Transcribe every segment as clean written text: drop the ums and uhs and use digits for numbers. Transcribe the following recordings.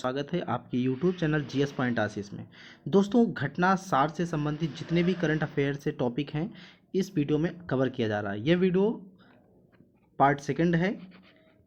स्वागत है आपके YouTube चैनल जीएस पॉइंट आशीष में। दोस्तों, घटना सार से संबंधित जितने भी करंट अफेयर से टॉपिक हैं इस वीडियो में कवर किया जा रहा है। यह वीडियो पार्ट सेकंड है।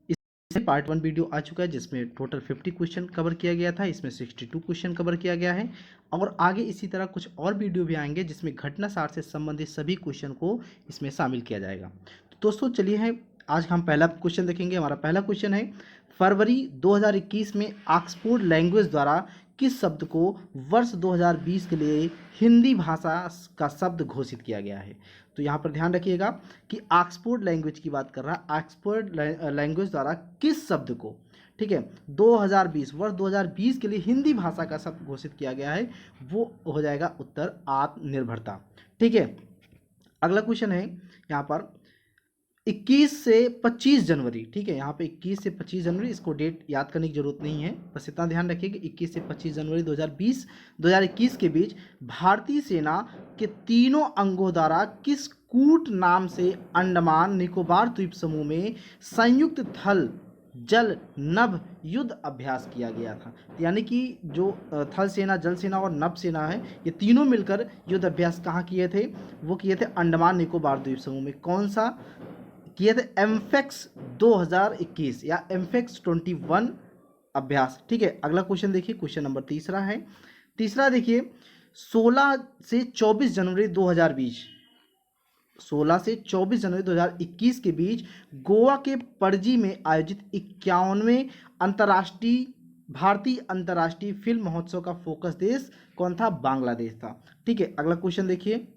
इसमें पार्ट वन वीडियो आ चुका है जिसमें टोटल 50 क्वेश्चन कवर किया गया था। इसमें 62 क्वेश्चन कवर किया गया है और आगे इसी तरह कुछ और वीडियो भी आएंगे जिसमें घटना सार से संबंधित सभी क्वेश्चन को इसमें शामिल किया जाएगा। तो दोस्तों चलिए आज हम पहला क्वेश्चन देखेंगे। हमारा पहला क्वेश्चन है, फरवरी 2021 में ऑक्सफोर्ड लैंग्वेज द्वारा किस शब्द को वर्ष 2020 के लिए हिंदी भाषा का शब्द घोषित किया गया है। तो यहाँ पर ध्यान रखिएगा कि ऑक्सफोर्ड लैंग्वेज की बात कर रहा है। ऑक्सफोर्ड लैंग्वेज द्वारा किस शब्द को, ठीक है, 2020 वर्ष 2020 के लिए हिंदी भाषा का शब्द घोषित किया गया है, वो हो जाएगा उत्तर आत्मनिर्भरता। ठीक है, अगला क्वेश्चन है यहाँ पर 21 से 25 जनवरी। ठीक है, यहाँ पे 21 से 25 जनवरी, इसको डेट याद करने की जरूरत नहीं है, बस इतना ध्यान रखिए कि 21 से 25 जनवरी 2021 के बीच भारतीय सेना के तीनों अंगों द्वारा किस कूट नाम से अंडमान निकोबार द्वीप समूह में संयुक्त थल जल नभ युद्ध अभ्यास किया गया था। यानी कि जो थल सेना, जल सेना और नभ सेना है, ये तीनों मिलकर युद्ध अभ्यास कहाँ किए थे? वो किए थे अंडमान निकोबार द्वीप समूह में। कौन सा किए थे? एमफेक्स 2021 या एमफेक्स 21 अभ्यास। ठीक है, अगला क्वेश्चन देखिए, क्वेश्चन नंबर तीसरा है। तीसरा देखिए, 16 से 24 जनवरी 2020, 16 से 24 जनवरी 2021 के बीच गोवा के पणजी में आयोजित 51वें अंतर्राष्ट्रीय भारतीय अंतर्राष्ट्रीय फिल्म महोत्सव का फोकस देश कौन था? बांग्लादेश था। ठीक है, अगला क्वेश्चन देखिए,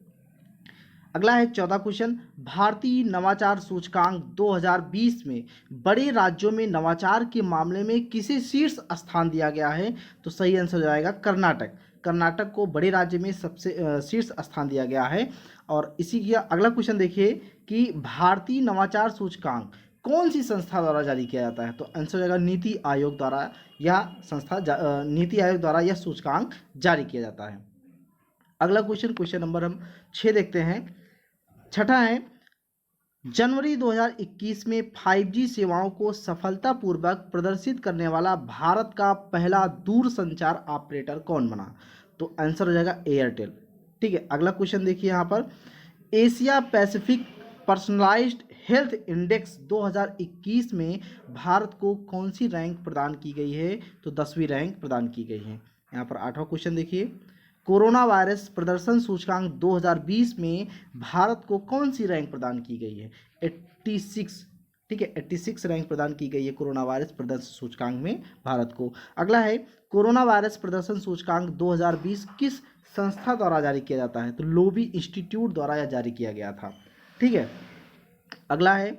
अगला है 14 क्वेश्चन, भारतीय नवाचार सूचकांक 2020 में बड़े राज्यों में नवाचार के मामले में किसे शीर्ष स्थान दिया गया है? तो सही आंसर हो जाएगा कर्नाटक। कर्नाटक को बड़े राज्य में सबसे शीर्ष स्थान दिया गया है। और इसी का अगला क्वेश्चन देखिए कि भारतीय नवाचार सूचकांक कौन सी संस्था द्वारा जारी किया जाता है? तो आंसर हो जाएगा नीति आयोग द्वारा। यह संस्था नीति आयोग द्वारा यह सूचकांक जारी किया जाता है। अगला क्वेश्चन, क्वेश्चन नंबर हम 6 देखते हैं। छठा है, जनवरी 2021 में 5G सेवाओं को सफलतापूर्वक प्रदर्शित करने वाला भारत का पहला दूरसंचार ऑपरेटर कौन बना? तो आंसर हो जाएगा एयरटेल। ठीक है, अगला क्वेश्चन देखिए यहाँ पर, Asia Pacific personalised health index 2021 में भारत को कौन सी रैंक प्रदान की गई है? तो 10वीं रैंक प्रदान की गई है। यहाँ पर 8वां क्वेश्चन देखिए, कोरोना वायरस प्रदर्शन सूचकांक 2020 में भारत को कौन सी रैंक प्रदान की गई है? 86। ठीक है, 86 रैंक प्रदान की गई है कोरोना वायरस प्रदर्शन सूचकांक में भारत को। अगला है, कोरोना वायरस प्रदर्शन सूचकांक 2020 किस संस्था द्वारा जारी किया जाता है? तो लोबी इंस्टीट्यूट द्वारा यह जारी किया गया था। ठीक है, अगला है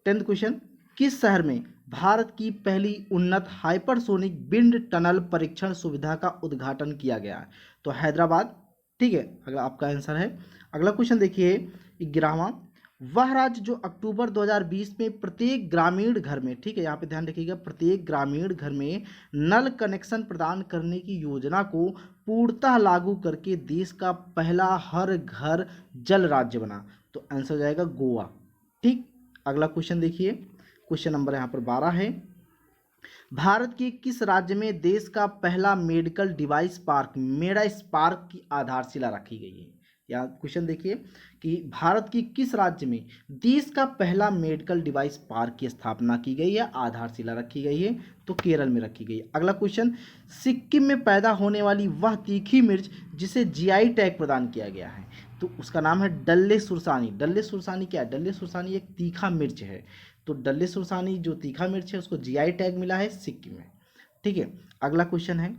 10th क्वेश्चन, किस शहर में भारत की पहली उन्नत हाइपरसोनिक विंड टनल परीक्षण सुविधा का उद्घाटन किया गया है? तो हैदराबाद। ठीक है, अगला आपका आंसर है। अगला क्वेश्चन देखिए 11वां, वह राज्य जो अक्टूबर 2020 में प्रत्येक ग्रामीण घर में, ठीक है यहाँ पे ध्यान रखिएगा, प्रत्येक ग्रामीण घर में नल कनेक्शन प्रदान करने की योजना को पूर्णतः लागू करके देश का पहला हर घर जल राज्य बना? तो आंसर हो जाएगा गोवा। ठीक, अगला क्वेश्चन देखिए, क्वेश्चन नंबर यहाँ पर 12 है, भारत के किस राज्य में देश का पहला मेडिकल डिवाइस पार्क मेडा स्पार्क की आधारशिला रखी गई है? या क्वेश्चन देखिए कि भारत की किस राज्य में देश का पहला मेडिकल डिवाइस पार्क की स्थापना की गई है, आधारशिला रखी गई है? तो केरल में रखी गई है। अगला क्वेश्चन, सिक्किम में पैदा होने वाली वह तीखी मिर्च जिसे जीआई टैग प्रदान किया गया है, तो उसका नाम है डल्ले सुरसानी। डल्ले सुरसानी क्या है? डल्ले सुरसानी एक तीखा मिर्च है। तो डल्ले सुरसानी जो तीखा मिर्च है उसको जीआई टैग मिला है सिक्किम में। ठीक है, अगला क्वेश्चन है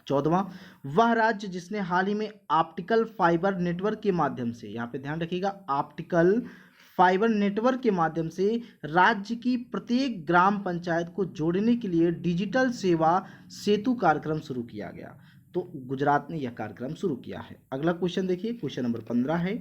14वां, वह राज्य जिसने हाल ही में ऑप्टिकल फाइबर नेटवर्क के माध्यम से, यहाँ पे ध्यान रखिएगा, ऑप्टिकल फाइबर नेटवर्क के माध्यम से राज्य की प्रत्येक ग्राम पंचायत को जोड़ने के लिए डिजिटल सेवा सेतु कार्यक्रम शुरू किया गया? तो गुजरात ने यह कार्यक्रम शुरू किया है। अगला क्वेश्चन देखिए, क्वेश्चन नंबर 15 है,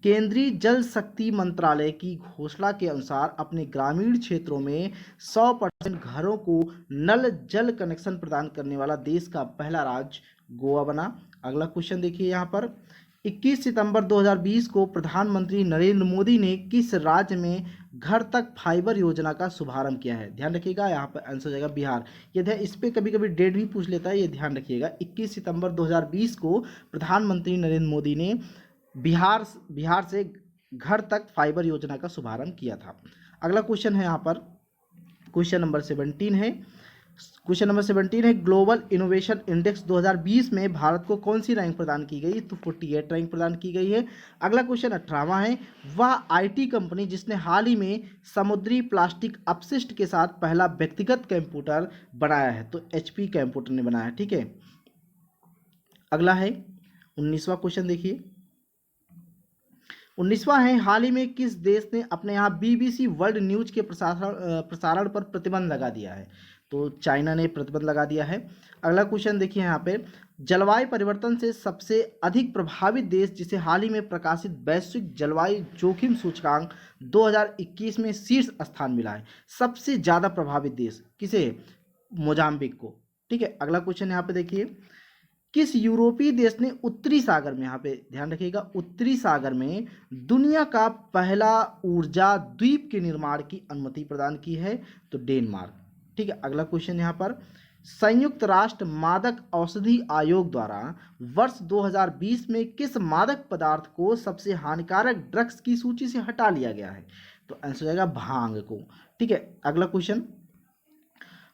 केंद्रीय जल शक्ति मंत्रालय की घोषणा के अनुसार अपने ग्रामीण क्षेत्रों में 100% घरों को नल जल कनेक्शन प्रदान करने वाला देश का पहला राज्य गोवा बना। अगला क्वेश्चन देखिए यहाँ पर, 21 सितंबर 2020 को प्रधानमंत्री नरेंद्र मोदी ने किस राज्य में घर तक फाइबर योजना का शुभारंभ किया है? ध्यान रखिएगा, यहाँ पर आंसर हो जाएगा बिहार। ये ध्यान, इस पे कभी कभी डेट भी पूछ लेता है, ये ध्यान रखिएगा। 21 सितंबर 2020 को प्रधानमंत्री नरेंद्र मोदी ने बिहार से घर तक फाइबर योजना का शुभारंभ किया था। अगला क्वेश्चन है यहाँ पर, क्वेश्चन नंबर 17 है। क्वेश्चन नंबर 17 है, ग्लोबल इनोवेशन इंडेक्स 2020 में भारत को कौन सी रैंक प्रदान की गई? तो 48 रैंक प्रदान की गई है। अगला क्वेश्चन 18वां है, वह आईटी कंपनी जिसने हाल ही में समुद्री प्लास्टिक अपशिष्ट के साथ पहला व्यक्तिगत कंप्यूटर बनाया है? तो एचपी कंप्यूटर ने बनाया है। ठीक है, अगला है 19वां क्वेश्चन, देखिए 19वां है, हाल ही में किस देश ने अपने यहाँ बीबीसी वर्ल्ड न्यूज के प्रसारण पर प्रतिबंध लगा दिया है? तो चाइना ने प्रतिबंध लगा दिया है। अगला क्वेश्चन देखिए यहाँ पे, जलवायु परिवर्तन से सबसे अधिक प्रभावित देश जिसे हाल ही में प्रकाशित वैश्विक जलवायु जोखिम सूचकांक 2021 में शीर्ष स्थान मिला है। सबसे ज़्यादा प्रभावित देश किसे? मोजाम्बिक को। ठीक है, अगला क्वेश्चन यहाँ पे देखिए, किस यूरोपीय देश ने उत्तरी सागर में, यहाँ पे ध्यान रखिएगा, उत्तरी सागर में दुनिया का पहला ऊर्जा द्वीप के निर्माण की अनुमति प्रदान की है? तो डेनमार्क। ठीक है, अगला क्वेश्चन यहाँ पर, संयुक्त राष्ट्र मादक औषधि आयोग द्वारा वर्ष 2020 में किस मादक पदार्थ को सबसे हानिकारक ड्रग्स की सूची से हटा लिया गया है? तो आंसर हो जाएगा भांग को। ठीक है, अगला क्वेश्चन,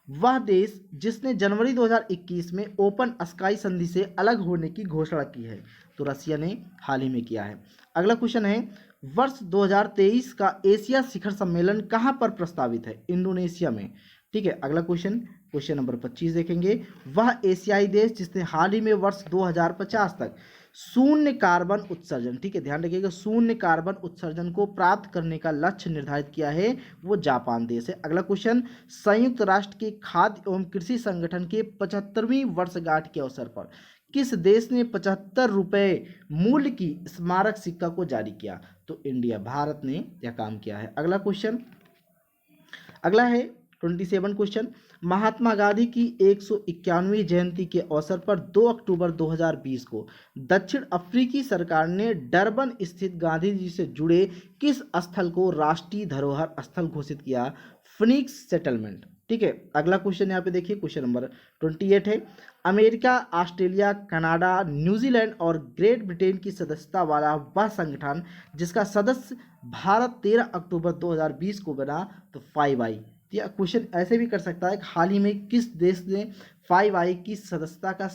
वह देश जिसने जनवरी 2021 में ओपन स्काई संधि से अलग होने की घोषणा की है? तो रसिया ने हाल ही में किया है। अगला क्वेश्चन है, वर्ष 2023 का एशिया शिखर सम्मेलन कहां पर प्रस्तावित है? इंडोनेशिया में। ठीक है, अगला क्वेश्चन, क्वेश्चन नंबर 25 देखेंगे, वह एशियाई देश जिसने हाल ही में वर्ष 2050 तक शून्य कार्बन उत्सर्जन, ठीक है ध्यान रखिएगा, शून्य कार्बन उत्सर्जन को प्राप्त करने का लक्ष्य निर्धारित किया है, वो जापान देश है। अगला क्वेश्चन, संयुक्त राष्ट्र के खाद्य एवं कृषि संगठन के 75वीं वर्षगांठ के अवसर पर किस देश ने 75 रुपये मूल्य की स्मारक सिक्का को जारी किया? तो इंडिया, भारत ने यह काम किया है। अगला क्वेश्चन, अगला है 27 क्वेश्चन, महात्मा गांधी की 151वीं जयंती के अवसर पर 2 अक्टूबर 2020 को दक्षिण अफ्रीकी सरकार ने डरबन स्थित गांधी जी से जुड़े किस स्थल को राष्ट्रीय धरोहर स्थल घोषित किया? Phoenix settlement. ठीक है, अगला क्वेश्चन यहाँ पे देखिए, क्वेश्चन नंबर 28 है, अमेरिका, ऑस्ट्रेलिया, कनाडा, न्यूजीलैंड और ग्रेट ब्रिटेन की सदस्यता वाला वह संगठन जिसका सदस्य भारत 13 अक्टूबर 2020 को बना? तो 5I। या क्वेश्चन ऐसे भी कर सकता है कि हाल ही में किस देश ने 5I की सदस्यता का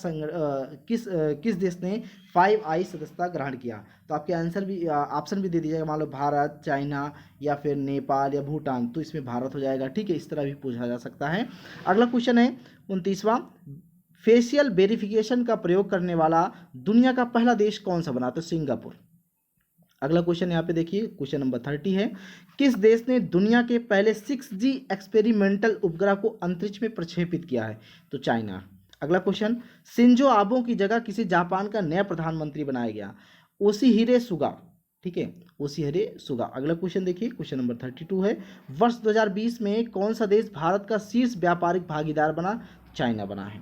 किस देश ने 5I सदस्यता ग्रहण किया? तो आपके आंसर भी ऑप्शन भी दे दीजिएगा, मान लो भारत, चाइना या फिर नेपाल या भूटान, तो इसमें भारत हो जाएगा। ठीक है, इस तरह भी पूछा जा सकता है। अगला क्वेश्चन है 29वां, फेशियल वेरिफिकेशन का प्रयोग करने वाला दुनिया का पहला देश कौन सा बना? तो सिंगापुर। अगला क्वेश्चन यहाँ पे देखिए, क्वेश्चन नंबर 30 है, किस देश ने दुनिया के पहले 6G एक्सपेरिमेंटल उपग्रह को अंतरिक्ष में प्रक्षेपित किया है? तो चाइना। अगला क्वेश्चन, शिंजो आबे की जगह किसी जापान का नया प्रधानमंत्री बनाया गया? Yoshihide Suga. ठीक है, योशिहिदे सुगा। अगला क्वेश्चन देखिए, क्वेश्चन नंबर 32 है, वर्ष 2020 में कौन सा देश भारत का शीर्ष व्यापारिक भागीदार बना? चाइना बना है।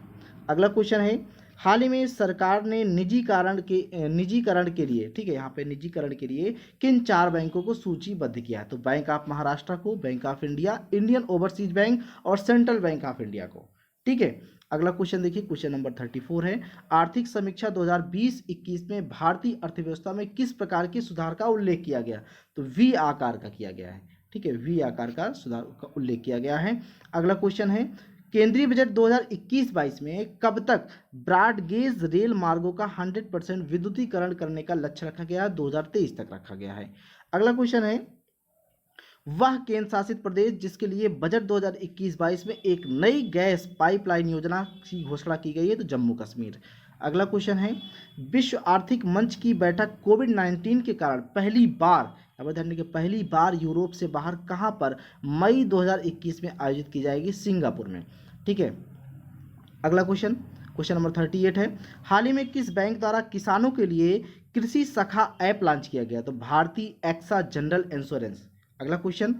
अगला क्वेश्चन है, हाल ही में सरकार ने निजीकरण के लिए, ठीक है यहाँ पे निजीकरण के लिए किन 4 बैंकों को सूचीबद्ध किया है? तो बैंक ऑफ महाराष्ट्र को, bank of India, Indian overseas bank और सेंट्रल बैंक ऑफ इंडिया को। ठीक है, अगला क्वेश्चन देखिए, क्वेश्चन नंबर 34 है, आर्थिक समीक्षा 2020-21 में भारतीय अर्थव्यवस्था में किस प्रकार के सुधार का उल्लेख किया गया? तो V आकार का किया गया है। ठीक है, V आकार का सुधार का उल्लेख किया गया है। अगला क्वेश्चन है, केंद्रीय बजट 2021-22 में कब तक ब्रॉड गेज रेल मार्गों का 100% विद्युतीकरण करने का लक्ष्य रखा गया है? 2023 तक रखा गया है। अगला क्वेश्चन है, वह केंद्र शासित प्रदेश जिसके लिए बजट 2021-22 में एक नई गैस पाइपलाइन योजना की घोषणा की गई है? तो जम्मू कश्मीर। अगला क्वेश्चन है, विश्व आर्थिक मंच की बैठक कोविड-19 के कारण पहली बार यूरोप से बाहर कहां पर मई 2021 में आयोजित की जाएगी? सिंगापुर में। ठीक है, अगला क्वेश्चन, क्वेश्चन नंबर 38 है, हाल ही में किस बैंक द्वारा किसानों के लिए कृषि सखा ऐप लॉन्च किया गया? तो भारतीय एक्सा जनरल इंश्योरेंस। अगला क्वेश्चन,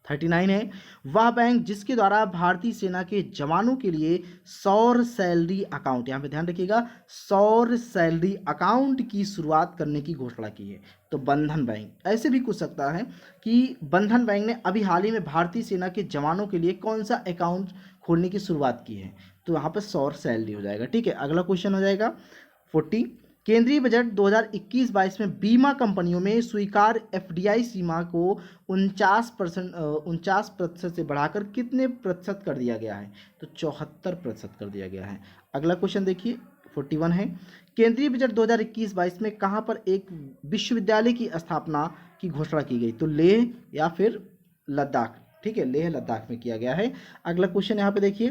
39 है, वह बैंक जिसके द्वारा भारतीय सेना के जवानों के लिए सौर सैलरी अकाउंट, यहाँ पे ध्यान रखिएगा, सौर सैलरी अकाउंट की शुरुआत करने की घोषणा की है। तो बंधन बैंक। ऐसे भी पूछ सकता है कि बंधन बैंक ने अभी हाल ही में भारतीय सेना के जवानों के लिए कौन सा अकाउंट खोलने की शुरुआत की है, तो यहाँ पर सौर सैलरी हो जाएगा। ठीक है, अगला क्वेश्चन हो जाएगा 40। केंद्रीय बजट 2021-22 में बीमा कंपनियों में स्वीकार एफडीआई सीमा को 49% से बढ़ाकर कितने प्रतिशत कर दिया गया है, तो 74% कर दिया गया है। अगला क्वेश्चन देखिए 41 है, केंद्रीय बजट 2021-22 में कहाँ पर एक विश्वविद्यालय की स्थापना की घोषणा की गई, तो लेह या फिर लद्दाख। ठीक है, लेह लद्दाख में किया गया है। अगला क्वेश्चन यहाँ पे देखिए,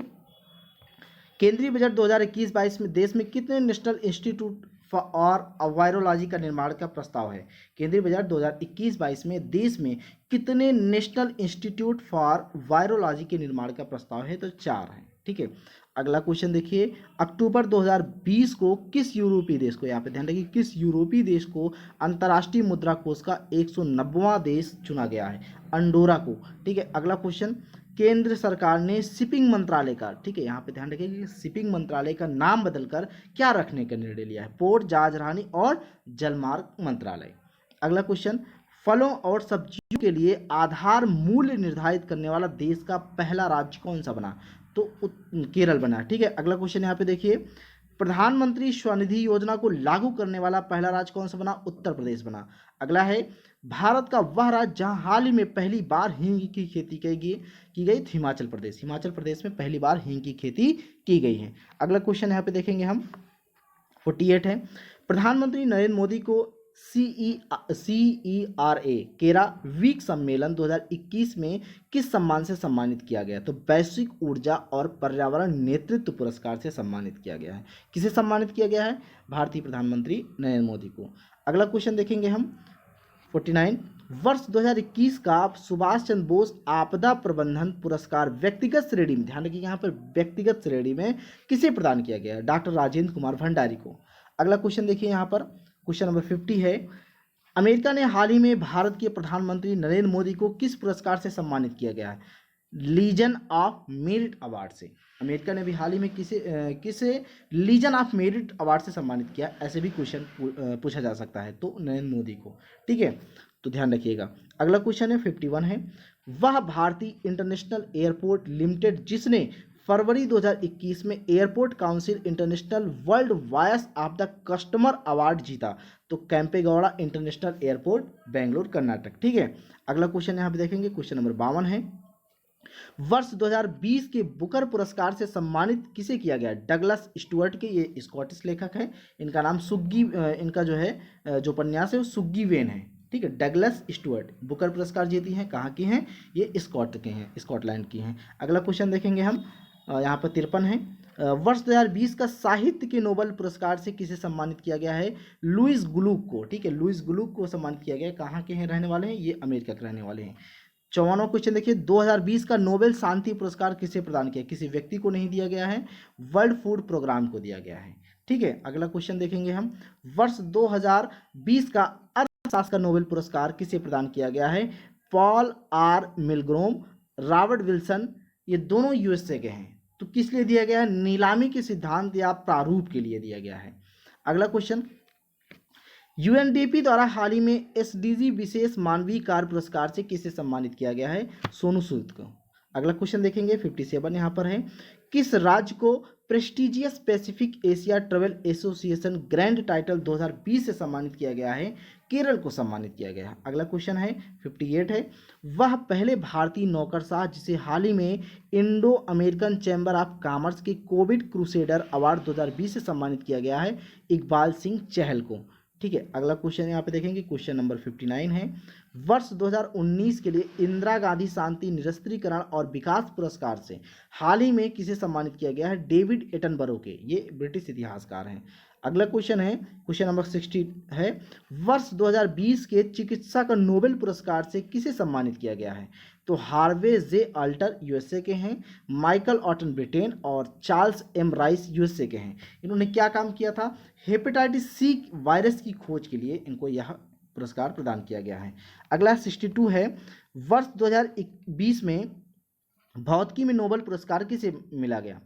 केंद्रीय बजट 2021-22 में देश में कितने नेशनल इंस्टीट्यूट और वायरोलॉजी का निर्माण का प्रस्ताव है। केंद्रीय बजट 2021-22 में देश में कितने नेशनल इंस्टीट्यूट फॉर वायरोलॉजी के निर्माण का प्रस्ताव है, तो 4 है। ठीक है, अगला क्वेश्चन देखिए, अक्टूबर 2020 को किस यूरोपीय देश को, यहाँ पे ध्यान रखिए, किस यूरोपीय देश को अंतर्राष्ट्रीय मुद्रा कोष का 190वां देश चुना गया है, अंडोरा को। ठीक है, अगला क्वेश्चन, केंद्र सरकार ने शिपिंग मंत्रालय का, ठीक है यहाँ पे ध्यान रखिए कि शिपिंग मंत्रालय का नाम बदलकर क्या रखने का निर्णय लिया है, पोर्ट, जहाजरानी और जलमार्ग मंत्रालय। अगला क्वेश्चन, फलों और सब्जियों के लिए आधार मूल्य निर्धारित करने वाला देश का पहला राज्य कौन सा बना, तो केरल बना। ठीक है, अगला क्वेश्चन यहाँ पे देखिए, प्रधानमंत्री स्वनिधि योजना को लागू करने वाला पहला राज्य कौन सा बना, उत्तर प्रदेश बना। अगला है, भारत का वह राज्य जहां हाल ही में पहली बार हींग की खेती की गई, हिमाचल प्रदेश। हिमाचल प्रदेश में पहली बार हींग की खेती की गई है। अगला क्वेश्चन यहाँ पे देखेंगे हम 48 है, प्रधानमंत्री नरेंद्र मोदी को CERA केरा वीक सम्मेलन 2021 में किस सम्मान से सम्मानित किया गया, तो वैश्विक ऊर्जा और पर्यावरण नेतृत्व पुरस्कार से सम्मानित किया गया है। किसे सम्मानित किया गया है, भारतीय प्रधानमंत्री नरेंद्र मोदी को। अगला क्वेश्चन देखेंगे हम 49, वर्ष 2021 का सुभाष चंद्र बोस आपदा प्रबंधन पुरस्कार व्यक्तिगत श्रेणी में, ध्यान रखिए यहाँ पर व्यक्तिगत श्रेणी में किसे प्रदान किया गया है, डॉक्टर राजेंद्र कुमार भंडारी को। अगला क्वेश्चन देखिए यहाँ पर क्वेश्चन नंबर 50 है, अमेरिका ने हाल ही में भारत के प्रधानमंत्री नरेंद्र मोदी को किस पुरस्कार से सम्मानित किया गया है, लीजन ऑफ मेरिट अवार्ड से। अमेरिका ने भी हाल ही में किसे लीजन ऑफ मेरिट अवार्ड से सम्मानित किया, ऐसे भी क्वेश्चन पूछा जा सकता है, तो नरेंद्र मोदी को। ठीक है, तो ध्यान रखिएगा। अगला क्वेश्चन है 51 है, वह भारतीय इंटरनेशनल एयरपोर्ट लिमिटेड जिसने फरवरी 2021 में airport council international world voice of the customer award जीता, तो कैंपेगौड़ा इंटरनेशनल एयरपोर्ट बेंगलोर कर्नाटक। ठीक है, अगला क्वेश्चन यहाँ पे देखेंगे क्वेश्चन नंबर 52 है, वर्ष 2020 के बुकर पुरस्कार से सम्मानित किसे किया गया, डगलस स्टुअर्ट के, ये स्कॉटिश लेखक है, इनका नाम सुग्गी, इनका जो है जो उपन्यास है वो सुग्गी वेन है। ठीक है, डगलस स्टुअर्ट बुकर पुरस्कार जीती हैं, कहाँ की हैं, ये स्कॉट के हैं, स्कॉटलैंड की हैं। अगला क्वेश्चन देखेंगे हम, यहाँ पर 53 है, वर्ष 2020 का साहित्य के नोबेल पुरस्कार से किसे सम्मानित किया गया है, लुइस ग्लुक को। ठीक है, लुइस ग्लुक को सम्मानित किया गया है, कहाँ के हैं, रहने वाले हैं, ये अमेरिका के रहने वाले हैं। 54वां क्वेश्चन देखिए, 2020 का नोबेल शांति पुरस्कार किसे प्रदान किया, किसी व्यक्ति को नहीं दिया गया है, वर्ल्ड फूड प्रोग्राम को दिया गया है। ठीक है, अगला क्वेश्चन देखेंगे हम, वर्ष 2020 का अर्थशास्त्र का नोबेल पुरस्कार किसे प्रदान किया गया है, Paul R Milgrom, Robert Wilson, ये दोनों यूएसए के हैं। तो किस लिए दिया गया है, नीलामी के सिद्धांत या प्रारूप के लिए दिया गया है। अगला क्वेश्चन, यूएनडीपी द्वारा हाल ही में एसडीजी विशेष मानवीय कार्य पुरस्कार से किसे सम्मानित किया गया है, सोनू सूद को। अगला क्वेश्चन देखेंगे 57 यहाँ पर है, किस राज्य को prestigious Pacific Asia travel association grand title 2020 से सम्मानित किया गया है, केरल को सम्मानित किया गया है। अगला क्वेश्चन है 58 है, वह पहले भारतीय नौकरशाह जिसे हाल ही में Indo American chamber of commerce के कोविड क्रूसेडर अवार्ड 2020 से सम्मानित किया गया है, इकबाल सिंह चहल को। ठीक है, अगला क्वेश्चन यहाँ पे देखेंगे क्वेश्चन नंबर 59 है, वर्ष 2019 के लिए इंदिरा गांधी शांति निरस्त्रीकरण और विकास पुरस्कार से हाल ही में किसे सम्मानित किया गया है, डेविड एटनबरो के, ये ब्रिटिश इतिहासकार हैं। अगला क्वेश्चन है क्वेश्चन नंबर 60 है, वर्ष 2020 के चिकित्सा का नोबेल पुरस्कार से किसे सम्मानित किया गया है, तो हार्वे जे अल्टर यूएसए के हैं, माइकल ऑटन ब्रिटेन और चार्ल्स एम राइस यूएसए के हैं। इन्होंने क्या काम किया था, हेपेटाइटिस सी वायरस की खोज के लिए इनको यह पुरस्कार प्रदान किया गया है। अगला 62 है, वर्ष 2020 में भौतिकी में नोबेल पुरस्कार किसे मिला गया,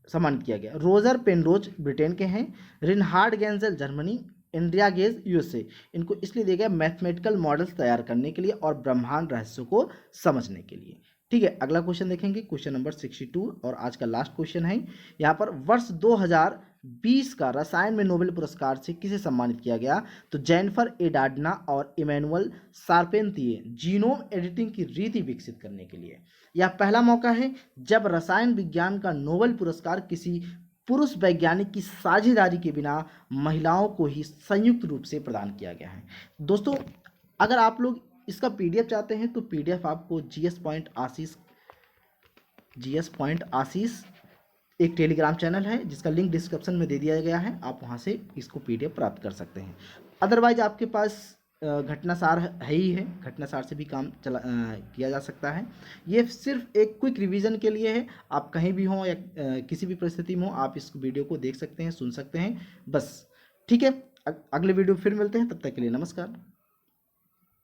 सम्मानित किया गया? रोजर पेनरोज ब्रिटेन के हैं, Reinhard Genzel Germany, Andrea Ghez USA. इनको इसलिए दिया गया मैथमेटिकल मॉडल्स तैयार करने के लिए और ब्रह्मांड रहस्यों को समझने के लिए। ठीक है, अगला क्वेश्चन देखेंगे, क्वेश्चन नंबर 62 और आज का लास्ट क्वेश्चन है। यहाँ पर वर्ष 2020 का रसायन में नोबेल पुरस्कार से किसे सम्मानित किया गया? तो जेनिफर एडाडना और इमैनुअल शार्पेंतिये जीनोम एडिटिंग की रीति विकसित करने के लिए। यह पहला मौका है जब रसायन विज्ञान का नोबेल पुरस्कार किसी पुरुष वैज्ञानिक की साझेदारी के बिना महिलाओं को ही संयुक्त रूप से प्रदान किया गया है। दोस्तों, अगर आप लोग इसका पीडीएफ चाहते हैं तो पीडीएफ आपको जीएस पॉइंट आशीष एक टेलीग्राम चैनल है जिसका लिंक डिस्क्रिप्शन में दे दिया गया है, आप वहां से इसको पीडीएफ प्राप्त कर सकते हैं। अदरवाइज आपके पास घटनासार है ही है, घटनासार से भी काम किया जा सकता है। ये सिर्फ एक क्विक रिवीजन के लिए है, आप कहीं भी हों या किसी भी परिस्थिति में हो आप इस वीडियो को देख सकते हैं, सुन सकते हैं बस। ठीक है, अगले वीडियो फिर मिलते हैं, तब तक के लिए नमस्कार।